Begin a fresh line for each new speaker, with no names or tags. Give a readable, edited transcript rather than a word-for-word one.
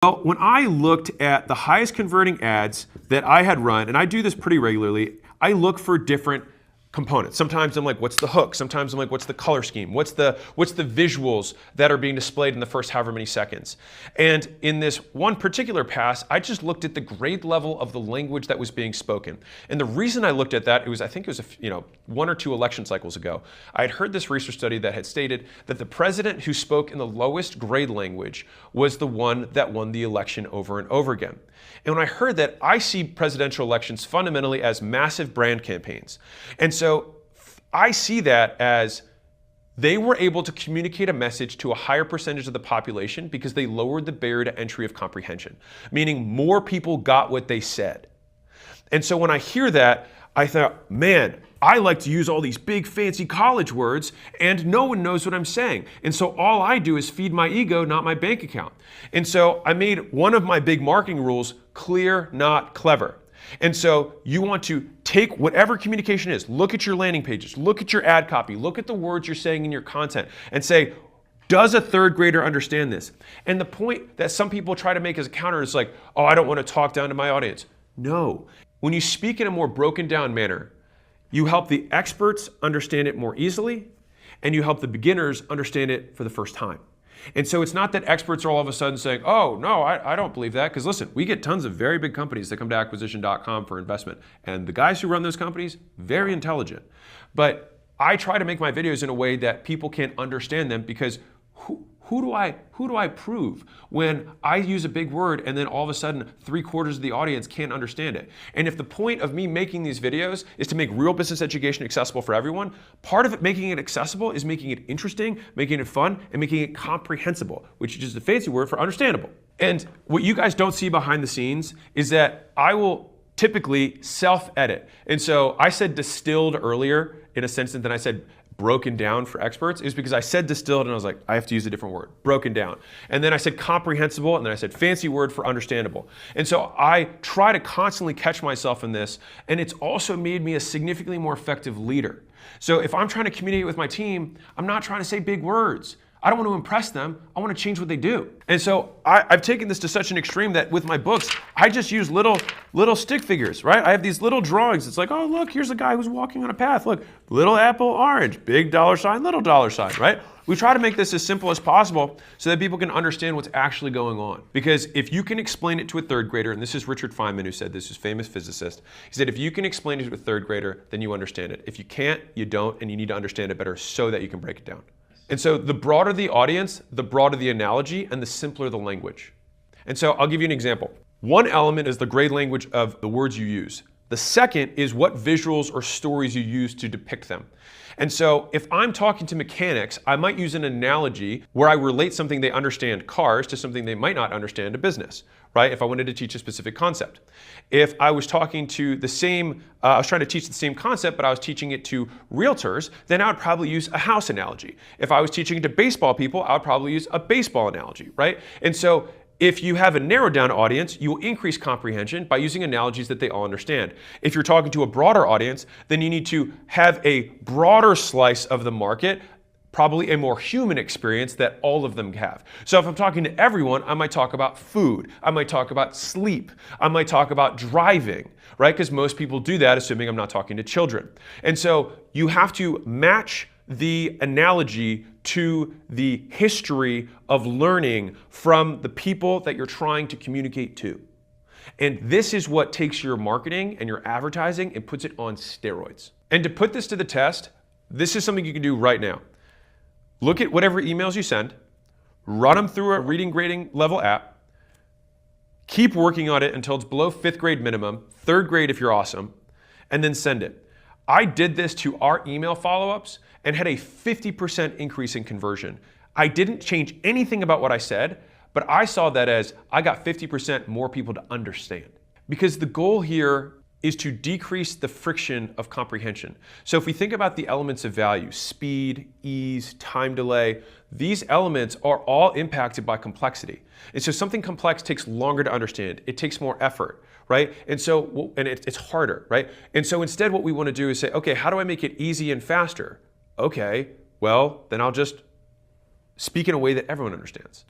Well, when I looked at the highest converting ads that I had run, and I do this pretty regularly, I look for different components. Sometimes I'm like, what's the hook? Sometimes I'm like, what's the color scheme? What's the visuals that are being displayed in the first however many seconds? And in this one particular pass, I just looked at the grade level of the language that was being spoken. And the reason I looked at that, I think it was 1 or 2 election cycles ago, I had heard this research study that had stated that the president who spoke in the lowest grade language was the one that won the election over and over again. And when I heard that, I see presidential elections fundamentally as massive brand campaigns. And so I see that as they were able to communicate a message to a higher percentage of the population because they lowered the barrier to entry of comprehension, meaning more people got what they said. And so when I hear that, I thought, man, I like to use all these big fancy college words and no one knows what I'm saying. And so all I do is feed my ego, not my bank account. And so I made one of my big marketing rules, clear, not clever. And so you want to take whatever communication is, look at your landing pages, look at your ad copy, look at the words you're saying in your content and say, does a third grader understand this? And the point that some people try to make as a counter is like, oh, I don't want to talk down to my audience. No. When you speak in a more broken down manner, you help the experts understand it more easily, and you help the beginners understand it for the first time. And so it's not that experts are all of a sudden saying, oh, no, I don't believe that. Because listen, we get tons of very big companies that come to acquisition.com for investment. And the guys who run those companies, very intelligent. But I try to make my videos in a way that people can understand them because who do I prove when I use a big word and then all of a sudden 3/4 of the audience can't understand it? And if the point of me making these videos is to make real business education accessible for everyone, part of it making it accessible is making it interesting, making it fun, and making it comprehensible, which is just a fancy word for understandable. And what you guys don't see behind the scenes is that I will typically self-edit. And so I said distilled earlier in a sense, and then I said broken down for experts, is because I said distilled and I was like, I have to use a different word, broken down. And then I said comprehensible, and then I said fancy word for understandable. And so I try to constantly catch myself in this, and it's also made me a significantly more effective leader. So if I'm trying to communicate with my team, I'm not trying to say big words. I don't want to impress them. I want to change what they do. And so I've taken this to such an extreme that with my books, I just use little stick figures, right? I have these little drawings. It's like, oh, look, here's a guy who's walking on a path. Look, little apple, orange, big dollar sign, little dollar sign, right? We try to make this as simple as possible so that people can understand what's actually going on. Because if you can explain it to a third grader, and this is Richard Feynman who said this, is a famous physicist. He said, if you can explain it to a third grader, then you understand it. If you can't, you don't, and you need to understand it better so that you can break it down. And so the broader the audience, the broader the analogy, and the simpler the language. And so I'll give you an example. One element is the grade language of the words you use. The second is what visuals or stories you use to depict them. And so if I'm talking to mechanics, I might use an analogy where I relate something they understand, cars, to something they might not understand, a business, right? If I wanted to teach a specific concept. If I was talking to the same, I was trying to teach the same concept, but I was teaching it to realtors, then I would probably use a house analogy. If I was teaching it to baseball people, I would probably use a baseball analogy, right? And so if you have a narrowed down audience, you will increase comprehension by using analogies that they all understand. If you're talking to a broader audience, then you need to have a broader slice of the market, probably a more human experience that all of them have. So if I'm talking to everyone, I might talk about food, I might talk about sleep, I might talk about driving, right? Because most people do that, assuming I'm not talking to children. And so you have to match the analogy to the history of learning from the people that you're trying to communicate to. And this is what takes your marketing and your advertising and puts it on steroids. And to put this to the test, this is something you can do right now. Look at whatever emails you send, run them through a reading grading level app, keep working on it until it's below 5th grade minimum, 3rd grade if you're awesome, and then send it. I did this to our email follow-ups and had a 50% increase in conversion. I didn't change anything about what I said, but I saw that as I got 50% more people to understand. Because the goal here is to decrease the friction of comprehension. So if we think about the elements of value, speed, ease, time delay, these elements are all impacted by complexity. And so something complex takes longer to understand. It takes more effort, right? And so, it's harder, right? And so instead what we want to do is say, okay, how do I make it easy and faster? Okay, well, then I'll just speak in a way that everyone understands.